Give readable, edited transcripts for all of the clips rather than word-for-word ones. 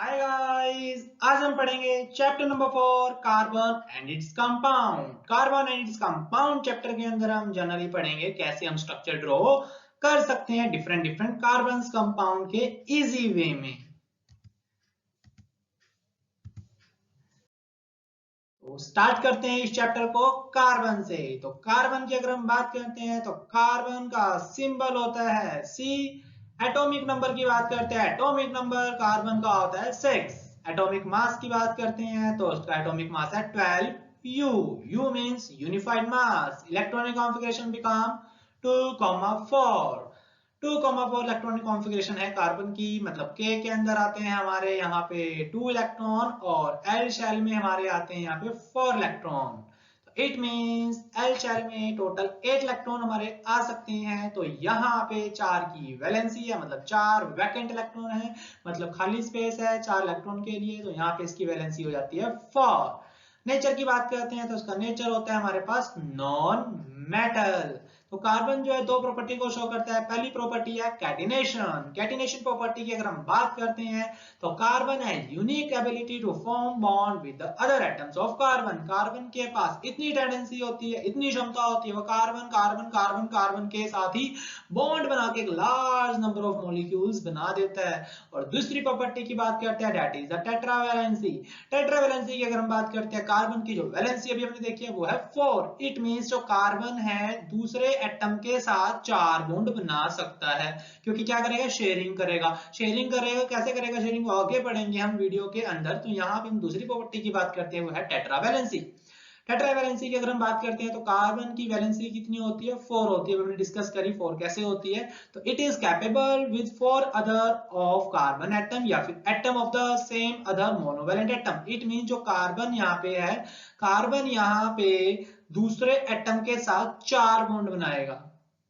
Hi guys, आज हम पढ़ेंगे chapter number 4 carbon and its compound. Carbon and its compound chapter के अंदर हम जनरली पढ़ेंगे कैसे हम स्ट्रक्चर ड्रॉ कर सकते हैं डिफरेंट डिफरेंट कार्बन कंपाउंड के इजी वे में। तो स्टार्ट करते हैं इस चैप्टर को कार्बन से। तो कार्बन की अगर हम बात करते हैं तो कार्बन का सिंबल होता है सी। एटॉमिक नंबर की बात करते हैं, एटॉमिक नंबर कार्बन का होता है 6। एटॉमिक मास की बात करते हैं तो उसका एटॉमिक मास है 12 you. You means unified mass. Electronic configuration become 2,4। 2,4 electronic configuration है कार्बन की, मतलब के अंदर आते हैं हमारे यहाँ पे 2 इलेक्ट्रॉन और एल शेल में हमारे आते हैं यहाँ पे 4 electron. It means L shell में टोटल 8 इलेक्ट्रॉन हमारे आ सकते हैं। तो यहाँ पे 4 की वैलेंसी है, मतलब 4 वैकेंट इलेक्ट्रॉन है, मतलब खाली स्पेस है 4 इलेक्ट्रॉन के लिए। तो यहाँ पे इसकी वैलेंसी हो जाती है 4। नेचर की बात करते हैं तो उसका नेचर होता है हमारे पास नॉन मेटल। तो कार्बन जो है दो प्रॉपर्टी को शो करता है। पहली प्रॉपर्टी है कैटिनेशन। कैटिनेशन प्रॉपर्टी की अगर हम बात करते हैं तो कार्बन है unique ability to form bond with the other atoms of carbon. Carbon के पास इतनी टेंडेंसी होती है, इतनी क्षमता होती है, वो कार्बन कार्बन कार्बन कार्बन के साथ ही बॉन्ड बना के एक लार्ज नंबर ऑफ मॉलिक्यूल्स बना देता है। और दूसरी प्रॉपर्टी की बात करते हैं that is the tetravalency. Tetravalency की अगर हम बात करते हैं, कार्बन की जो वैलेंसी अभी हमने देखी है वो है 4। इट मींस जो कार्बन है दूसरे एटम के साथ 4 बॉन्ड बना सकता है, क्योंकि क्या करेगा, शेयरिंग करेगा। शेयरिंग करेगा, कैसे करेगा शेयरिंग, आगे पढ़ेंगे हम वीडियो के अंदर। तो यहाँ पे हम दूसरी प्रॉपर्टी की बात करते हैं वो है टेट्रावैलेंसी। टेट्रावैलेंसी की अगर हम बात करते हैं तो कार्बन की वैलेंसी कितनी होती है, 4 होती है। हमने डिस्कस करी 4 कैसे होती है। तो it is capable with 4 other of carbon atom या फिर atom of the same other monovalent atom. It mean जो कार्बन यहाँ पे है, कार्बन यहाँ पे दूसरे एटम के साथ 4 बॉन्ड बनाएगा।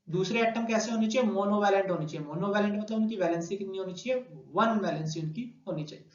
दूसरे एटम कैसे होने चाहिए, मोनोवैलेंट होनी चाहिए। मोनोवैलेंट मतलब उनकी वैलेंसी कितनी होनी चाहिए, 1 वैलेंसी उनकी होनी चाहिए।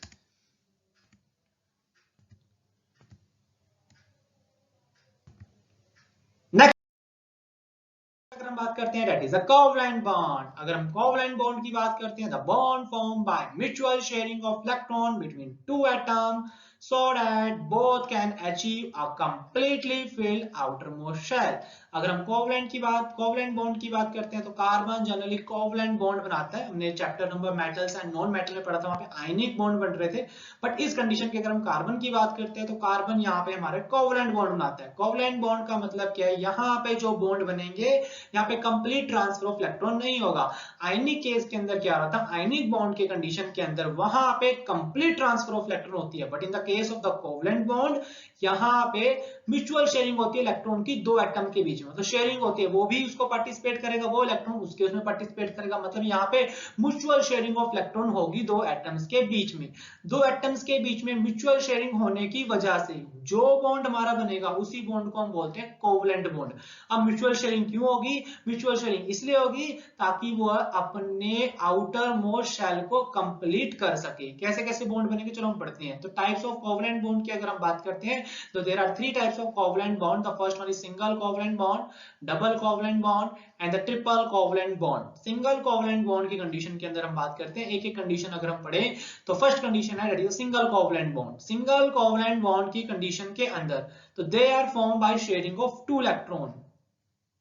अगर हम बात करते हैं that is a covalent bond. अगर हम कोवलेंट बॉन्ड की बात करते हैं, the bond form by mutual sharing of electron between two atom so that both can achieve a completely filled outermost shell। अगर हम कोवलेंट बॉन्ड की बात करते हैं तो कार्बन जनरली कोवलेंट बॉन्ड बनाता है। हमने chapter number metals and non metal में पढ़ा था, वहां पे आयनिक बॉन्ड बन रहे थे। बट इस कंडीशन के अगर हम कार्बन की बात करते हैं तो कार्बन यहाँ पे हमारे कोवलेंट बॉन्ड बनाता है। कोवलेंट बॉन्ड का मतलब क्या है, यहाँ पे जो बॉन्ड बनेंगे यहाँ पे कंप्लीट ट्रांसफर ऑफ इलेक्ट्रॉन नहीं होगा। आयनिक केस के अंदर क्या रहा था, आयनिक बॉन्ड के कंडीशन के अंदर वहां पे कंप्लीट ट्रांसफर ऑफ इलेक्ट्रॉन होती है। But in the case of the covalent bond यहाँ पे म्यूचुअल शेयरिंग होती है इलेक्ट्रॉन की दो एटम के बीच में। तो शेयरिंग होती है, वो भी उसको पार्टिसिपेट करेगा, वो इलेक्ट्रॉन उसके उसमें पार्टिसिपेट करेगा। मतलब यहाँ पे म्यूचुअल शेयरिंग ऑफ इलेक्ट्रॉन होगी दो एटम्स के बीच में। दो एटम्स के बीच में म्यूचुअल शेयरिंग होने की वजह से जो बॉन्ड हमारा बनेगा उसी बॉन्ड को हम बोलते हैं कोवलेंट बॉन्ड। अब म्यूचुअल शेयरिंग क्यों होगी, म्यूचुअल शेयरिंग इसलिए होगी ताकि वह अपने आउटर मोस्ट शेल को कंप्लीट कर सके। कैसे कैसे बॉन्ड बनेंगे चलो हम पढ़ते हैं। तो टाइप्स ऑफ कोवलेंट बॉन्ड की अगर हम बात करते हैं तो there are 3 types of covalent bond. The first one is single covalent bond, double covalent bond and the triple covalent bond. Single covalent bond की कंडीशन के अंदर हम बात करते हैं, एक एक कंडीशन अगर हम पढ़े तो फर्स्ट कंडीशन है that is single covalent bond. Single covalent bond की कंडीशन के अंदर तो they are form by sharing of 2 electron.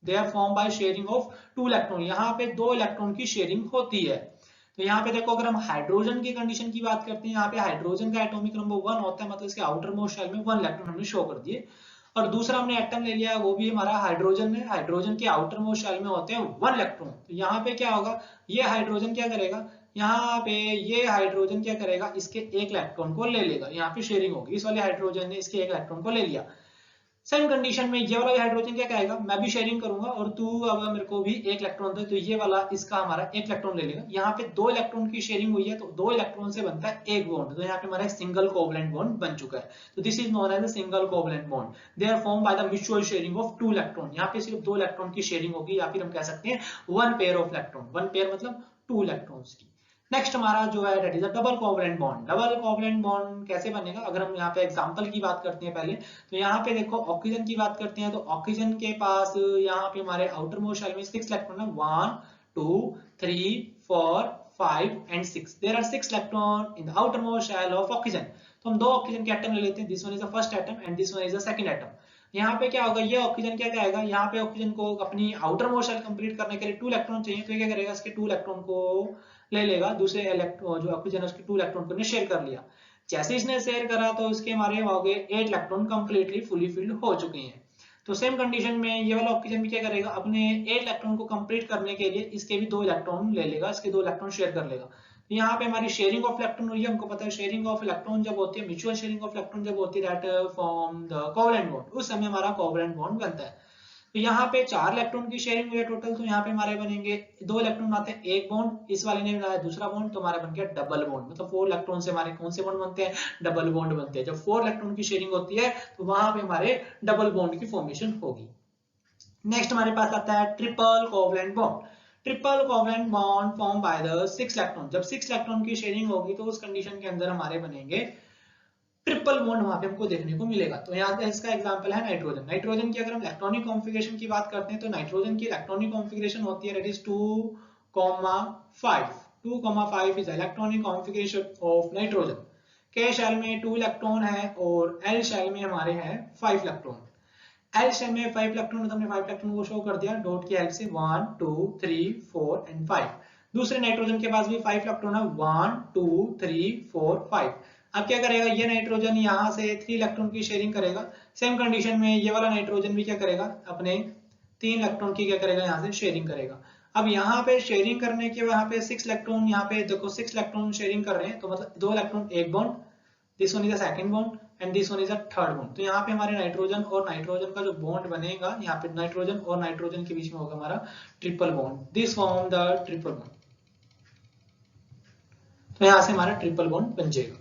They are form by sharing of 2 electron. यहाँ पे 2 इलेक्ट्रॉन की शेयरिंग होती है। तो यहाँ पे देखो, अगर हम हाइड्रोजन की कंडीशन की बात करते हैं, यहाँ पे हाइड्रोजन का एटॉमिक नंबर 1 होता है, मतलब इसके आउटर मोस्ट शेल में 1 इलेक्ट्रॉन हमने शो कर दिए। और दूसरा हमने एटम ले लिया, वो भी हमारा हाइड्रोजन है। हाइड्रोजन के आउटर मोस्ट शेल में होते हैं 1 इलेक्ट्रॉन। तो यहाँ पे क्या होगा, ये हाइड्रोजन क्या करेगा, यहाँ पे ये हाइड्रोजन क्या करेगा, इसके एक इलेक्ट्रॉन को ले लेगा। यहाँ पे शेयरिंग होगी, इस वाले हाइड्रोजन ने इसके एक इलेक्ट्रॉन को ले लिया। सेम कंडीशन में ये वाला हाइड्रोजन क्या कहेगा, मैं भी शेयरिंग करूंगा और तू अगर मेरे को भी एक इलेक्ट्रॉन दे तो ये वाला इसका हमारा एक इलेक्ट्रॉन ले लेगा। यहाँ पे 2 इलेक्ट्रॉन की शेयरिंग हुई है तो 2 इलेक्ट्रॉन से बनता है एक बॉन्ड। तो यहाँ पे हमारा एक सिंगल कोवलेंट बॉन्ड बन चुका है। तो this is known as a single covalent bond. They are form by the mutual sharing of 2 electron. यहाँ पे सिर्फ 2 इलेक्ट्रॉन की शेयरिंग होगी, या फिर हम कह सकते हैं 1 पेयर ऑफ इलेक्ट्रॉन। 1 पेयर मतलब 2 इलेक्ट्रॉन्स की। नेक्स्ट हमारा जो है that is a double covalent bond. Double covalent bond कैसे बनेगा, अगर हम यहाँ पे एग्जांपल की बात करते हैं पहले, तो यहाँ पे देखो ऑक्सीजन की बात करते हैं तो ऑक्सीजन के पास यहाँ पे हमारे आउटर मोस्ट शेल में 6 इलेक्ट्रॉन है, 1 2 3 4 5 and 6. There are 6 electrons in the outermost shell of oxygen. तो हम दो ऑक्सीजन के एटम ले लेते हैं. This one is the first atom and this one is the second atom. यहाँ पे क्या होगा, ये ऑक्सीजन क्या करेगा, यहाँ पे ऑक्सीजन को अपनी आउटर मोस्ट शेल कंप्लीट करने के लिए 2 इलेक्ट्रॉन चाहिए, तो ये क्या करेगा, इसके 2 इलेक्ट्रॉन को ले लेगा, दूसरे इलेक्ट्रॉन जो ऑक्सीजन है उसके 2 इलेक्ट्रॉन को शेयर कर लिया. जैसे इसने शेयर करा तो इसके हमारे हो गए 8 इलेक्ट्रॉन कंप्लीटली फुली फिल्ड हो चुके हैं. तो सेम कंडीशन में ये वाला ऑक्सीजन भी क्या करेगा, अपने 8 इलेक्ट्रॉन को कंप्लीट करने के लिए इसके भी 2 इलेक्ट्रॉन ले लेगा, इसके 2 इलेक्ट्रॉन शेयर कर लेगा. तो यहाँ पे हमारी शेयरिंग ऑफ इलेक्ट्रॉन हुई है. हमको पता है शेयरिंग ऑफ इलेक्ट्रॉन जब होती है, म्यूचुअल शेयरिंग ऑफ इलेक्ट्रॉन जब होती है, that form the covalent bond, उस समय हमारा कोवलेंट बॉन्ड बनता है. तो यहाँ पे 4 इलेक्ट्रॉन की शेयरिंग हुई है टोटल. तो यहाँ पे हमारे बनेंगे 2 इलेक्ट्रॉन आते हैं, एक बॉन्ड, इस वाले ने बनाया दूसरा बॉन्ड, तो हमारे बन गया डबल बॉन्ड. मतलब 4 इलेक्ट्रॉन से हमारे कौन से बॉन्ड बनते हैं, डबल बॉन्ड बनते हैं. जब 4 इलेक्ट्रॉन की शेयरिंग होती है तो वहां पे हमारे डबल बॉन्ड की फॉर्मेशन होगी. नेक्स्ट हमारे पास आता है triple covalent bond. Triple covalent bond form by the 6 electron. जब 6 इलेक्ट्रॉन की शेयरिंग होगी तो उस कंडीशन के अंदर हमारे बनेंगे ट्रिपल बॉन्ड, वहां पे हमको देखने को मिलेगा. तो यहाँ पे इसका एग्जांपल है नाइट्रोजन. नाइट्रोजन की अगर हम इलेक्ट्रॉनिक कॉन्फ़िगरेशन की बात करते हैं तो नाइट्रोजन की इलेक्ट्रॉनिक कॉन्फ़िगरेशन होती है that is 2,5. 2,5 is electronic configuration of nitrogen. के शेल में 2 इलेक्ट्रॉन है और एल शेल में हमारे हैं 5 इलेक्ट्रॉन. एल शेल में 5 इलेक्ट्रॉन, तो हमने 5 इलेक्ट्रॉन को शो कर दिया डॉट की हेल्प से, 1 2 3 4 एंड 5. दूसरे नाइट्रोजन के पास भी 5 इलेक्ट्रॉन है, 1 2 3 4 5. अब क्या करेगा, ये नाइट्रोजन यहाँ से 3 इलेक्ट्रॉन की शेयरिंग करेगा. सेम कंडीशन में ये वाला नाइट्रोजन भी क्या करेगा, अपने 3 इलेक्ट्रॉन की क्या करेगा, यहाँ से शेयरिंग करेगा. अब यहाँ पे शेयरिंग करने के यहाँ पे 6 इलेक्ट्रॉन, यहाँ पे देखो 6 इलेक्ट्रॉन शेयरिंग कर रहे हैं, तो मतलब 2 इलेक्ट्रॉन एक bond, this one is the second bond and this one is the third bond. तो यहाँ पे हमारे नाइट्रोजन और नाइट्रोजन का जो बॉन्ड बनेगा, यहाँ पे नाइट्रोजन और नाइट्रोजन के बीच में होगा हमारा triple bond. This form the triple bond. तो यहाँ से हमारा ट्रिपल बॉन्ड बन जाएगा.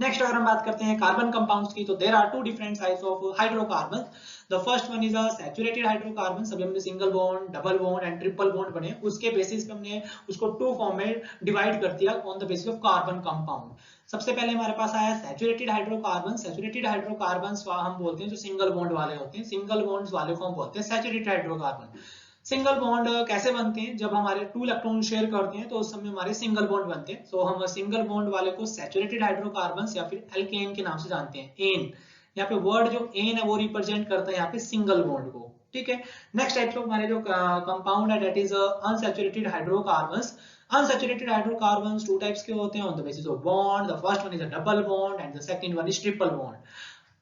नेक्स्ट अगर हम बात करते हैं कार्बन कंपाउंड्स की, तो there are 2 different types of hydrocarbon. The first one is a saturated hydrocarbon. सभी हमने single bond, double bond and triple bond बने, उसके बेसिस पे हमने उसको 2 फॉर्म में डिवाइड कर दिया on the basis of carbon compound. सबसे पहले हमारे पास आया सैचुरेटेड हाइड्रोकार्बन. सैचुरेटेड हाइड्रोकार्बन हम बोलते हैं जो सिंगल बॉन्ड वाले होते हैं, सिंगल बॉन्ड्स वाले को हम बोलते हैं सैचुरेटेड हाइड्रोकार्बन. सिंगल बॉन्ड कैसे बनते हैं, जब हमारे 2 इलेक्ट्रॉन शेयर करते हैं तो उस समय हमारे सिंगल बॉन्ड बनते हैं. तो हम सिंगल बॉन्ड वाले को सैचुरेटेड हाइड्रोकार्बन्स या फिर एल्केन के नाम से जानते हैं. एन, यहाँ पे वर्ड जो एन है वो रिप्रेजेंट करता है यहाँ पे सिंगल बॉन्ड को. ठीक है. नेक्स्ट टाइप ऑफ हमारे जो कंपाउंड है that is unsaturated hydrocarbons. Unsaturated hydrocarbons 2 types के होते हैं on the basis of bond. The first one is a double bond and the second one is triple bond.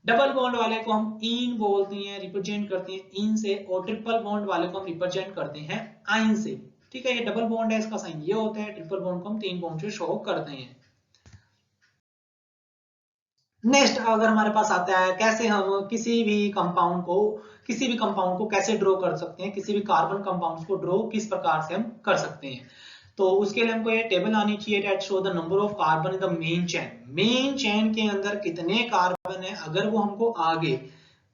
Double bond वाले को हम इन बोलते हैं, रिप्रेजेंट करते हैं इन से, और ट्रिपल बॉन्ड वाले को हम रिप्रेजेंट करते हैं आइन से. ठीक है. ये डबल बॉन्ड है, इसका साइन ये होता है. ट्रिपल बॉन्ड को हम 3 बॉन्ड से शो करते हैं. नेक्स्ट अगर हमारे पास आता है कैसे हम किसी भी कंपाउंड को कैसे ड्रॉ कर सकते हैं, किसी भी कार्बन कंपाउंड्स को ड्रॉ किस प्रकार से हम कर सकते हैं. तो उसके लिए हमको ये टेबल आनी चाहिए that show the number of carbon in the main chain. Main chain के अंदर कितने कार्बन है, अगर वो हमको आ गए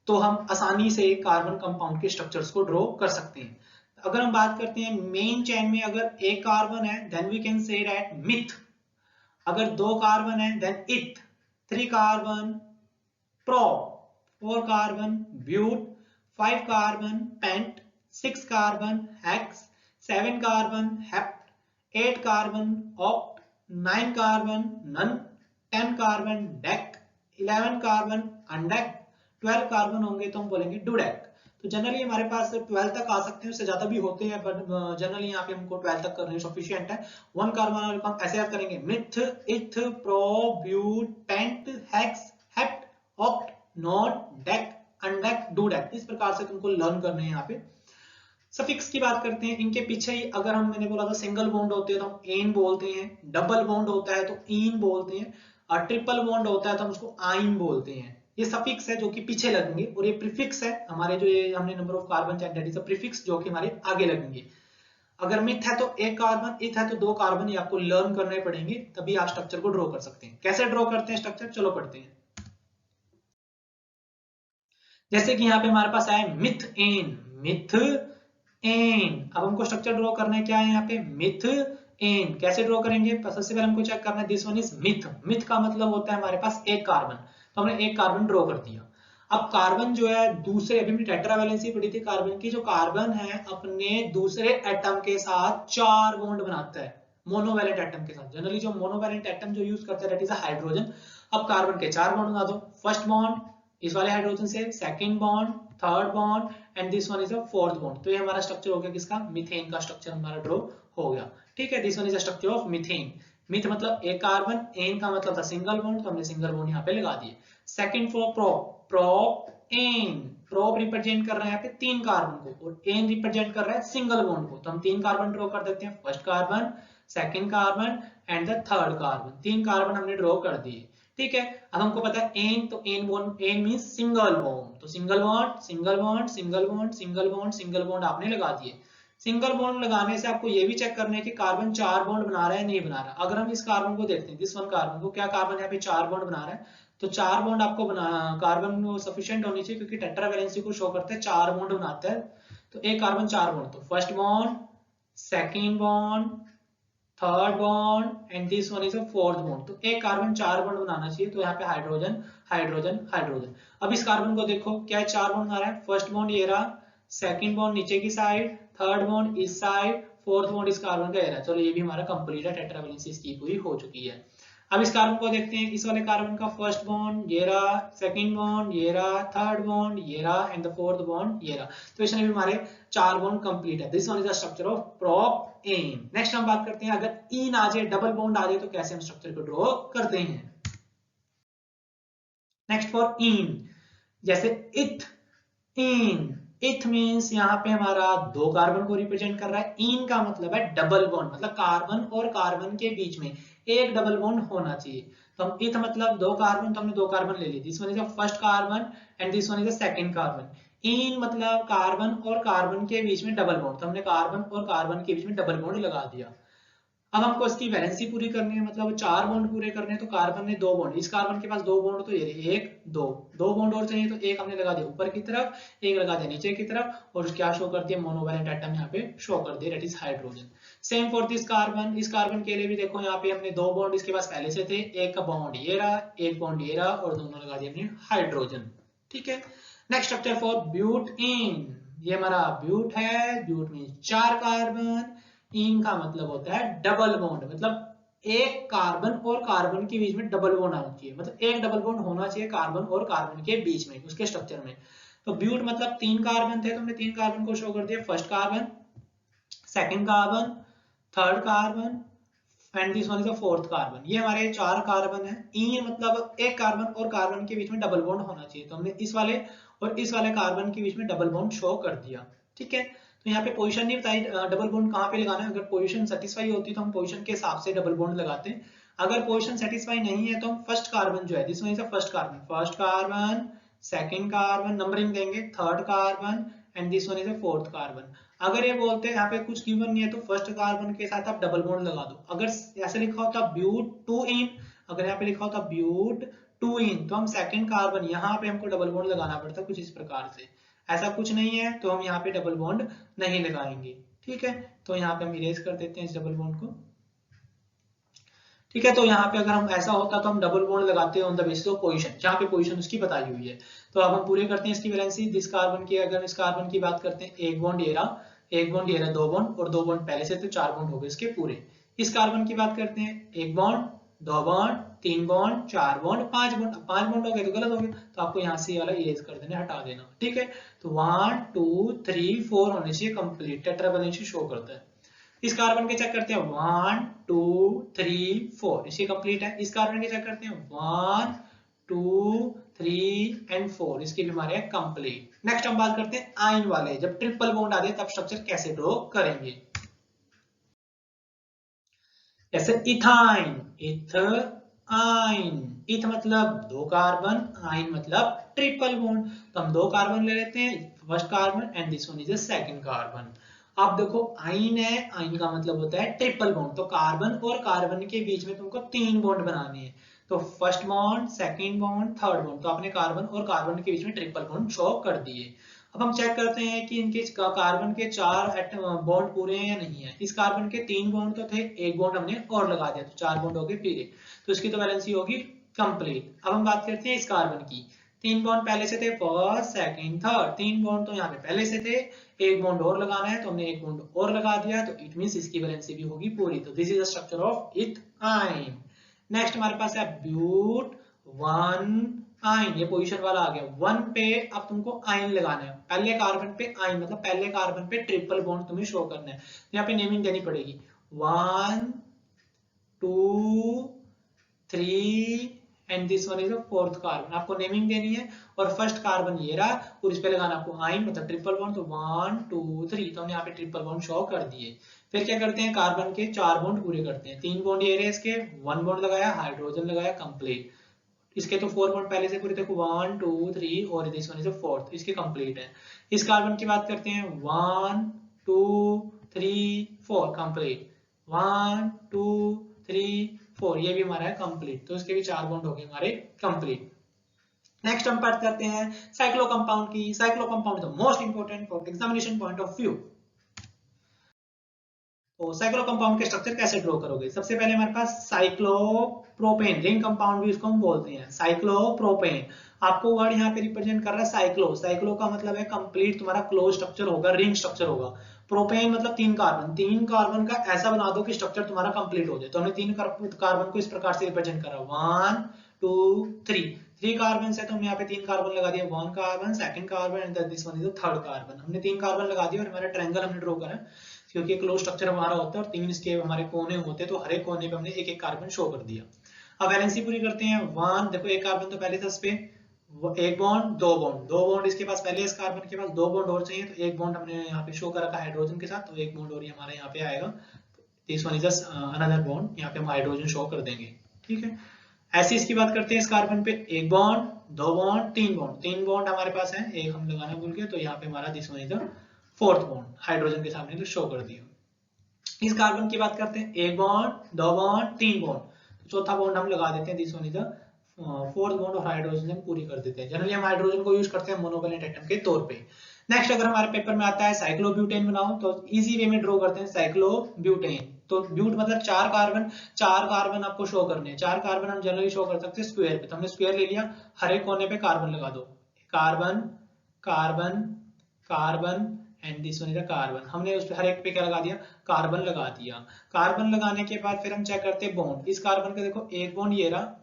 तो हम आसानी से कार्बन कंपाउंड के स्ट्रक्चर्स को ड्रॉ कर सकते हैं. अगर हम बात करते हैं मेन चेन में अगर एक कार्बन है then we can say that meth. अगर 2 कार्बन है then eth. 3 carbon prop. 4 carbon but. 5 carbon pent. 6 carbon hex. 7 carbon hept. 8 carbon oct. 9 carbon non. 10 carbon dec. 11 carbon undec. 12 carbon होंगे तो हम बोलेंगे डुडेक. तो जनरली हमारे पास 12 तक आ सकते हैं, उससे ज्यादा भी होते हैं, बट जनरली यहाँ पे हमको 12 तक करने सफिशिएंट है. 1 कार्बन को हम ऐसे याद करेंगे meth, eth, pro, but, pent, hex, hept, oct, non, dec, undec, dodec. इस प्रकार से तुमको लर्न करने हैं. यहाँ पे सफिक्स की बात करते हैं. इनके पीछे ही अगर हम, मैंने बोला था सिंगल बॉन्ड होते हैं तो हम एन बोलते हैं, डबल बॉन्ड होता है तो इन बोलते हैं, और ट्रिपल बॉन्ड होता है तो हम उसको आइन बोलते हैं. ये सफिक्स है जो कि पीछे लगेंगे, और ये प्रीफिक्स है हमारे जो ये हमने number of carbon check that is a prefix जो कि हमारे आगे लगेंगे. अगर मिथ है तो 1 कार्बन, इथ है तो 2 कार्बन, ये आपको लर्न करने पड़ेंगे तभी आप स्ट्रक्चर को ड्रॉ कर सकते हैं. कैसे ड्रॉ करते हैं स्ट्रक्चर, चलो पढ़ते हैं. जैसे कि यहाँ पे हमारे पास है मिथ एन. Myth N. अब हमको स्ट्रक्चर ड्रॉ करना है, क्या है यहाँ पे मिथ एन. कैसे ड्रॉ करेंगे, सबसे पहले हमको चेक करना है this one is myth. Myth का मतलब होता है हमारे पास 1 कार्बन, तो हमने 1 कार्बन ड्रॉ कर दिया. अब कार्बन जो है दूसरे, अभी हमने टेट्रावैलेंसी पढ़ी थी कार्बन की, जो कार्बन है अपने दूसरे एटम के साथ 4 बॉन्ड बनाता है मोनोवैलेंट एटम के साथ। जनरली जो मोनोवैलेंट एटम जो यूज करते हैं दैट इज हाइड्रोजन। अब कार्बन के 4 बॉन्ड बना दो, फर्स्ट बॉन्ड इस वाले हाइड्रोजन से, second bond, third bond and this one is a fourth bond. तो ये हमारा स्ट्रक्चर हो गया किसका, मीथेन का स्ट्रक्चर हमारा ड्रॉ हो गया। ठीक है, this one is a structure of methane. Myth मतलब एक कार्बन, एन का मतलब था सिंगल बॉन्ड, तो हमने सिंगल बॉन्ड यहाँ पे लगा दिए। Second for prop, propane, prop represent कर रहा है यहाँ पे 3 कार्बन को और एन रिप्रेजेंट कर रहा है सिंगल बॉन्ड को, तो हम 3 कार्बन ड्रॉ कर देते हैं, first carbon, second carbon and the third carbon. 3 carbon हमने ड्रॉ कर दिए। ठीक है, अब हमको पता है एन, तो N bond, N means single bond, तो single bond single bond single bond single bond single bond आपने लगा दिए। सिंगल बॉन्ड लगाने से आपको ये भी चेक करना है कि कार्बन 4 बॉन्ड बना रहा है नहीं बना रहा। अगर हम इस कार्बन को देखते हैं, दिस वन कार्बन को, क्या कार्बन यहाँ पे 4 बॉन्ड बना रहा है, तो 4 बॉन्ड आपको बना, कार्बन सफिशिएंट होनी चाहिए क्योंकि टेट्रावैलेंसी को शो करते हैं 4 बॉन्ड बनाता है। तो एक कार्बन 4 बॉन्ड, तो first bond, second bond, third bond and this one is a fourth bond. तो एक कार्बन 4 बॉन्ड बनाना चाहिए, तो यहाँ पे हाइड्रोजन हाइड्रोजन हाइड्रोजन। अब इस कार्बन को देखो क्या है, 4 बॉन्ड बना रहा है, फर्स्ट बॉन्ड ये रहा, सेकंड बॉन्ड नीचे की साइड, थर्ड बॉन्ड इस साइड, फोर्थ बॉन्ड इस कार्बन का ये रहा। चलो ये भी हमारा कंप्लीट है, टेट्रावैलेंसी इसकी पूरी हो चुकी है। अब इस कार्बन को देखते हैं, इस वाले कार्बन का फर्स्ट बॉन्ड ये रहा, सेकंड बॉन्ड ये रहा, थर्ड बॉन्ड ये रहा एंड द फोर्थ बॉन्ड ये रहा। तो इसमें भी हमारे 4 बॉन्ड कंप्लीट है। This one is the structure of propane. Next हम बात करते हैं, अगर इन आ जाए, डबल बॉन्ड आ जाए, तो कैसे हम स्ट्रक्चर को ड्रॉ करते हैं। नेक्स्ट फॉर इन, जैसे इथ, इन, इथ मींस यहाँ पे हमारा 2 कार्बन को रिप्रेजेंट कर रहा है। इन का मतलब है डबल बॉन्ड, मतलब कार्बन और कार्बन के बीच में एक डबल बॉन्ड होना चाहिए। तो हम इथ मतलब 2 कार्बन, तो हमने 2 कार्बन ले ली, this one is the first carbon and this one is the second carbon. इन मतलब कार्बन और कार्बन के बीच में डबल बॉन्ड, तो हमने कार्बन और कार्बन के बीच में डबल बॉन्ड लगा दिया। अब हमको इसकी वैलेंसी पूरी करनी है, मतलब 4 बॉन्ड पूरे करने हैं, तो कार्बन ने 2 बॉन्ड, इस कार्बन के पास 2 बॉन्ड, तो ये एक दो, 2 बॉन्ड और चाहिए, तो एक हमने लगा दिया ऊपर की तरफ, एक लगा दिया नीचे की तरफ, और क्या शो कर दिया, मोनोवैलेंट एटम यहाँ पे शो कर दिया, that is hydrogen. Same for this carbon, इस कार्बन के लिए भी देखो यहाँ पे हमने 2 बॉन्ड इसके पास पहले से थे, एक का बॉन्ड ये रहा, एक बॉन्ड ये रहा, और दोनों लगा दिया हमने हाइड्रोजन। ठीक है, नेक्स्ट स्ट्रक्चर फॉर ब्यूटेन, ये हमारा ब्यूट है, ब्यूट मींस 4 कार्बन, इन का मतलब होता है डबल बॉन्ड, मतलब एक कार्बन और कार्बन के बीच में डबल बॉन्ड आना चाहिए, मतलब एक डबल बॉन्ड होना चाहिए कार्बन और कार्बन के बीच में उसके स्ट्रक्चर में। तो ब्यूट मतलब 3 कार्बन थे, तो हमने 3 कार्बन को शो कर दिया, first carbon, second carbon, third carbon and this one is the fourth carbon. ये हमारे 4 कार्बन है। इन मतलब एक कार्बन और कार्बन के बीच में डबल बॉन्ड होना चाहिए, तो हमने इस वाले और इस वाले कार्बन के बीच में डबल बॉन्ड शो कर दिया। ठीक है, तो यहाँ पे पोजीशन नहीं बताई डबल बॉन्ड कहाँ पे लगाना है। अगर पोजीशन सेटिस्फाई होती तो हम पोजीशन के हिसाब से डबल बॉन्ड लगाते हैं। अगर पोजीशन सेटिस्फाई नहीं है तो हम फर्स्ट कार्बन जो है, this one is the first carbon, first carbon, second carbon, numbering देंगे, third carbon and this one is the fourth carbon. अगर ये बोलते हैं यहाँ पे कुछ गिवन नहीं है तो फर्स्ट कार्बन के साथ आप डबल बॉन्ड लगा दो। अगर ऐसे लिखा होता ब्यूट 2 इन, अगर यहाँ पे लिखा होता ब्यूट 2 इन, तो हम सेकंड कार्बन यहाँ पे हमको डबल बॉन्ड लगाना पड़ता कुछ इस प्रकार से। ऐसा कुछ नहीं है तो हम यहाँ पे डबल बॉन्ड नहीं लगाएंगे। ठीक है, तो यहाँ पे हम इरेज कर देते हैं इस डबल बॉन्ड को। ठीक है, तो यहाँ पे अगर हम ऐसा होता तो हम डबल बॉन्ड लगाते हैं on the basis of position, जहाँ पे पोजीशन उसकी बताई हुई है। तो अब हम पूरे करते हैं इसकी वैलेंसी। दिस कार्बन की, अगर इस कार्बन की बात करते हैं, एक बॉन्ड ये रहा, एक बॉन्ड ये रहा, 2 बॉन्ड और 2 बॉन्ड पहले से, तो 4 बॉन्ड हो गए इसके पूरे। इस कार्बन की बात करते हैं, एक bond, 2 bond, 3 bond, 4 bond, 5 bond. 5 bond हो गए तो गलत हो गया, तो आपको यहाँ से वाला इरेज कर देना, हटा देना। ठीक है, तो 1 2 3 4 होने से कंप्लीट टेट्रावैलेंसी शो करता है। इस कार्बन के चेक करते हैं, 1 2 3 4, इसके कंप्लीट है। इस कार्बन के चेक करते हैं, 1 2 3 एंड 4, इसके भी हमारे कंप्लीट। नेक्स्ट हम बात करते हैं आयन वाले, जब ट्रिपल बॉन्ड आ जाए तब स्ट्रक्चर कैसे ड्रॉ करेंगे। जैसे इथाइन, इथ आइन, इथ मतलब 2 कार्बन, आइन मतलब ट्रिपल बॉन्ड, तो हम 2 कार्बन ले लेते हैं, first carbon and this one is the second carbon. अब देखो आइन है, आइन का मतलब होता है ट्रिपल बॉन्ड, तो कार्बन और कार्बन के बीच में तुमको 3 बॉन्ड बनाने हैं, तो first bond, second bond, third bond, तो आपने कार्बन और कार्बन के बीच में ट्रिपल बॉन्ड शो कर दिए। अब हम चेक करते हैं कि इनके कार्बन के 4 बॉन्ड पूरे हैं या नहीं है। इस कार्बन के 3 बॉन्ड तो थे, एक बॉन्ड हमने और लगा दिया, तो 4 बॉन्ड हो गए पूरे, तो इसकी तो वैलेंसी होगी कंप्लीट। अब हम बात करते हैं इस कार्बन की, तीन बॉन्ड पहले से थे, फर्स्ट सेकंड थर्ड, तीन बॉन्ड तो यहाँ पे पहले से थे, एक बॉन्ड और लगाना है तो हमने एक बॉन्ड और लगा दिया, तो इट मींस इसकी वैलेंसी भी होगी पूरी। तो this is the structure of ethyne. Next हमारे पास है ब्यूट वन आइन, ये पोजीशन वाला आ गया। वन पे अब तुमको आइन लगाना है, पहले कार्बन पे आइन मतलब पहले कार्बन पे ट्रिपल बॉन्ड तुम्हें शो करना है, तो यहाँ पे नेमिंग देनी पड़ेगी। 1 2 3 and this one is the fourth carbon, आपको नेमिंग देनी है। और फर्स्ट कार्बन ये रहा और इस पे लगाना आपको आइन मतलब ट्रिपल बॉन्ड, तो 1 2 3, तो हमने यहाँ पे ट्रिपल बॉन्ड शो कर दिए। फिर क्या करते हैं, कार्बन के 4 बॉन्ड पूरे करते हैं। 3 बॉन्ड ये रहे इसके, 1 बॉन्ड लगाया, हाइड्रोजन लगाया, कंप्लीट। इसके तो 4 बॉन्ड पहले से पूरे, देखो 1 2 3 और this one is the fourth, इसके कंप्लीट है। इस कार्बन की बात करते हैं, 1 2 3 4 कंप्लीट, 1 2 3 4, ये भी हमारा है कंप्लीट, तो इसके भी 4 बॉन्ड हो गए हमारे कंप्लीट। नेक्स्ट हम बात करते हैं साइक्लो कंपाउंड की। Cyclo compound the most important for examination point of view. तो साइक्लो कंपाउंड के स्ट्रक्चर कैसे ड्रॉ करोगे? सबसे पहले हमारे पास साइक्लोप्रोपेन, रिंग कंपाउंड भी इसको हम बोलते हैं, साइक्लोप्रोपेन। आपको वर्ड यहाँ पे रिप्रेजेंट कर रहा है साइक्लो, साइक्लो का मतलब है कंप्लीट तुम्हारा क्लोज स्ट्रक्चर होगा, रिंग स्ट्रक्चर होगा। प्रोपेन मतलब 3 कार्बन, 3 कार्बन का ऐसा बना दो कि स्ट्रक्चर तुम्हारा कंप्लीट हो जाए। तो हमने 3 कार्बन को इस प्रकार से रिप्रेजेंट करा, 1 2 3 कार्बन है, तो हमने यहाँ पे 3 कार्बन लगा दिया, 1 carbon, second carbon and this one is the third carbon. हमने 3 कार्बन लगा दिया और हमारा ट्रायंगल हमने ड्रॉ करा, क्योंकि क्लोज स्ट्रक्चर हमारा होता है और 3 इसके हमारे कोने होते हैं, तो हर एक कोने पे हमने एक एक कार्बन शो कर दिया। अब वैलेंसी पूरी करते हैं। 1, देखो एक कार्बन तो पहले था इस पे, एक बॉन्ड, दो बॉन्ड, दो बॉन्ड इसके पास पहले, इस कार्बन के पास 2 बॉन्ड और चाहिए, तो एक बॉन्ड हमने यहाँ पे शो कर रखा है हाइड्रोजन के साथ, तो एक बॉन्ड और ही हमारा यहाँ पे आएगा। This one is another bond, यहाँ पे हम हाइड्रोजन शो कर देंगे, ठीक है। ऐसे इसकी बात करते हैं, इस कार्बन पे एक बॉन्ड, दो बॉन्ड, तीन बॉन्ड, 3 बॉन्ड हमारे पास है, एक हम लगाना भूल गए, तो यहाँ पे हमारा this one is the fourth bond, hydrogen के सामने तो शो कर दिया। इस कार्बन की बात करते हैं, एक बॉन्ड, दो बॉन्ड, 3 बॉन्ड, तो चौथा बॉन्ड हम लगा देते हैं, this one is the fourth bond, और हाइड्रोजन हम पूरी कर देते हैं। जनरली हम हाइड्रोजन को यूज करते हैं मोनोवैलेंट एटम के तौर पे। नेक्स्ट अगर हमारे पेपर में आता है साइक्लोब्यूटेन बनाओ, तो इजी वे में ड्रॉ करते हैं साइक्लोब्यूटेन। तो ब्यूट मतलब 4 कार्बन, 4 कार्बन आपको शो करने हैं। 4 कार्बन हम जनरली शो कर सकते हैं स्क्वायर पे, तो हमने स्क्वायर ले लिया, हर एक कोने पे कार्बन लगा दो, carbon carbon carbon and this one is the carbon. हमने उस हर एक पे क्या लगा दिया, कार्बन लगा दिया। कार्बन लगाने के बाद फिर हम चेक करते हैं बॉन्ड। इस कार्बन का देखो एक बॉन्ड ये रहा,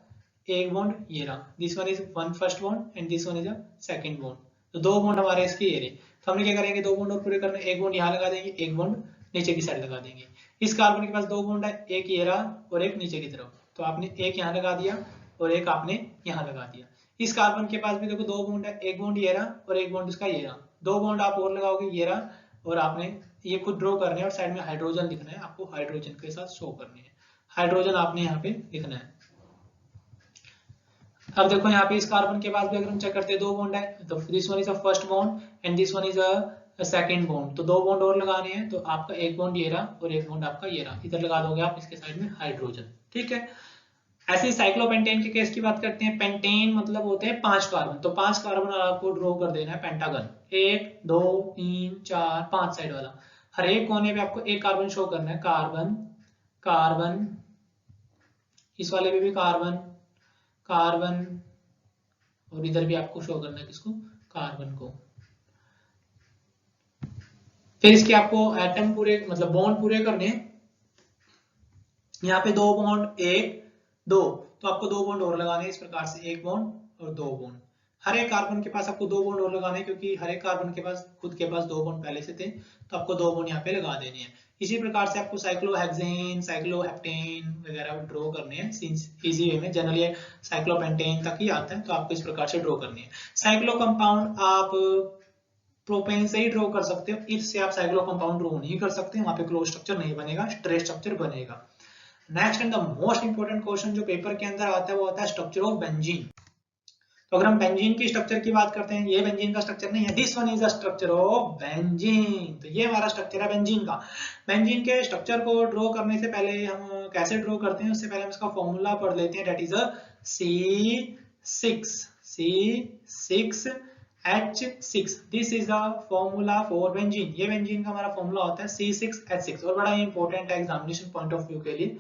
एक बॉन्ड ये रहा, this one is one first bond and this one is a second bond, तो 2 बॉन्ड हमारे इसके ये रहे। तो हमने क्या करेंगे, 2 बॉन्ड और पूरे करने, एक बॉन्ड यहाँ लगा देंगे, एक बॉन्ड नीचे की साइड लगा देंगे। इस कार्बन के पास 2 बॉन्ड है, एक ये रहा और एक नीचे की तरफ, तो आपने एक यहाँ लगा दिया और एक आपने यहाँ लगा दिया। इस कार्बन के पास भी देखो 2 बॉन्ड है, एक बॉन्ड ये रहा और एक बॉन्ड इसका ये रहा, 2 बॉन्ड आप और लगाओगे, ये रहा, और आपने ये खुद ड्रॉ करने हैं और साइड में हाइड्रोजन लिखना है, आपको हाइड्रोजन के साथ शो करने हैं, हाइड्रोजन आपने यहाँ पे लिखना है। अब देखो यहाँ पे इस कार्बन के पास भी अगर हम चेक करते हैं 2 बॉन्ड है, तो this one is a first bond and this one is a second bond, तो 2 बॉन्ड और लगाने हैं, तो आपका एक बॉन्ड ये रहा और एक बॉन्ड आपका ये रहा, इधर लगा दोगे आप इसके साइड में हाइड्रोजन, ठीक है। ऐसे ही साइक्लोपेंटेन के केस की बात करते हैं। पेंटेन मतलब होते हैं 5 कार्बन, तो 5 कार्बन आपको ड्रॉ कर देना है पेंटागन, 1 2 3 4 5 साइड वाला, हर एक कोने पे आपको एक कार्बन शो करना है, कार्बन कार्बन, इस वाले पे भी कार्बन कार्बन, और इधर भी आपको शो करना है किसको, कार्बन को। फिर इसके आपको एटम पूरे मतलब बॉन्ड पूरे करने हैं। यहाँ पे 2 बॉन्ड 1 2, तो आपको 2 बॉन्ड और लगाने हैं, इस प्रकार से एक बॉन्ड और 2 बॉन्ड। हर एक कार्बन के पास आपको 2 बॉन्ड और लगाने हैं, क्योंकि हर एक कार्बन के पास खुद के पास 2 बॉन्ड पहले से थे, तो आपको 2 बॉन्ड यहाँ पे लगा देने हैं। इसी प्रकार से आपको साइक्लोहेक्सेन, साइक्लोहेप्टेन वगैरह ड्रॉ करने हैं इजी वे में। जनरली साइक्लोपेंटेन तक ही आता है, तो आपको इस प्रकार से ड्रॉ करनी है। साइक्लो कंपाउंड आप प्रोपेन से ही ड्रॉ कर सकते हो, इससे आप साइक्लो कंपाउंड ड्रॉ नहीं कर सकते, वहां पे क्लोज स्ट्रक्चर नहीं बनेगा, स्ट्रेट स्ट्रक्चर बनेगा। Next and the most important question जो पेपर के अंदर आता है वो आता है स्ट्रक्चर ऑफ बेंजीन। तो अगर हम बेंजीन की स्ट्रक्चर की बात करते हैं, ये बेंजीन का स्ट्रक्चर नहीं है, this one is the structure of benzene, तो ये हमारा स्ट्रक्चर है बेंजीन का। बेंजीन के स्ट्रक्चर को ड्रॉ करने से पहले हम कैसे ड्रॉ करते हैं, उससे पहले हम इसका फॉर्मूला पढ़ लेते हैं, that is a C6H6, this is the formula for benzene. ये बेंजीन का हमारा फॉर्मूला होता है C6H6, और बड़ा ही इंपॉर्टेंट है एग्जामिनेशन पॉइंट ऑफ व्यू के लिए।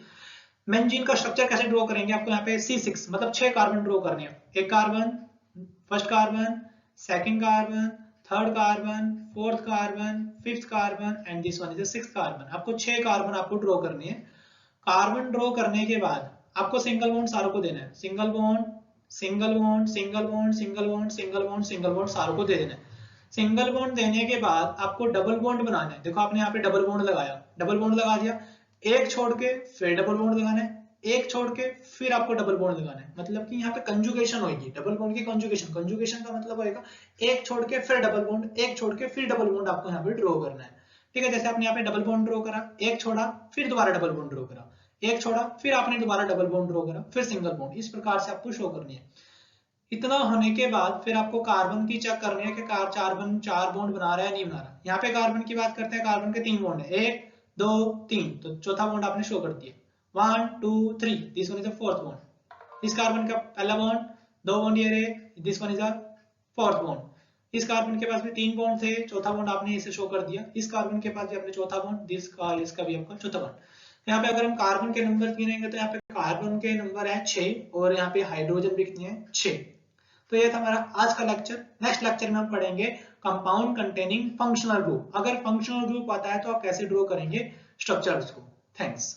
बेंजीन का स्ट्रक्चर कैसे ड्रॉ करेंगे, आपको यहाँ पे C6 मतलब 6 कार्बन ड्रॉ करने हैं, एक carbon first carbon, second carbon, third carbon, fourth carbon, fifth carbon and this one is the sixth carbon. आपको 6 कार्बन आपको ड्रॉ करनी है। कार्बन ड्रॉ करने के बाद आपको सिंगल बॉन्ड सारों को देना है, single bond, single bond, single bond, single bond, single bond, single bond सारों को दे देना है। सिंगल बॉन्ड देने के बाद आपको डबल बॉन्ड बनाना है। देखो आपने यहाँ पे डबल बॉन्ड लगाया, डबल बॉन्ड लगा दिया, एक छोड़ के फिर डबल बॉन्ड लगाना है, एक छोड़ के फिर आपको डबल बॉन्ड लगाना है। मतलब कि यहाँ पे कंजुगेशन होगी, डबल बॉन्ड की कंजुगेशन। कंजुगेशन का मतलब होगा एक छोड़ के फिर डबल बॉन्ड, एक छोड़ के फिर डबल बॉन्ड आपको यहाँ पे ड्रॉ करना है। ठीक है, जैसे आपने यहाँ पे डबल बॉन्ड ड्रॉ करा, एक छोड़ा फिर दोबारा डबल बॉन्ड ड्रॉ करा, एक छोड़ा फिर आपने दोबारा डबल बॉन्ड ड्रॉ करा, फिर सिंगल बॉन्ड, इस प्रकार से आपको शो करनी है। इतना होने के बाद फिर आपको कार्बन की चेक करनी है कि कार्बन 4 बॉन्ड बना रहा है नहीं बना रहा। यहाँ पे कार्बन की बात करते हैं, कार्बन के 3 बॉन्ड है, 1 2 3, तो चौथा बॉन्ड आपने शो कर दिया, 1 2 3, this one is the fourth bond. इस कार्बन का पहला बॉन्ड, 2 बॉन्ड ये रहे, this one is the fourth bond. इस कार्बन के पास भी 3 बॉन्ड थे, चौथा बॉन्ड आपने इसे शो कर दिया। इस कार्बन के पास भी आपने चौथा बॉन्ड, इसका भी आपका चौथा बॉन्ड। यहाँ पे अगर हम कार्बन के नंबर गिनेंगे तो यहाँ पे कार्बन के नंबर है 6 और यहाँ पे हाइड्रोजन भी कितने हैं, 6। तो ये था हमारा आज का लेक्चर। नेक्स्ट लेक्चर में हम पढ़ेंगे कंपाउंड कंटेनिंग फंक्शनल ग्रुप। अगर फंक्शनल ग्रुप आता है तो आप कैसे ड्रॉ करेंगे स्ट्रक्चर्स को। थैंक्स।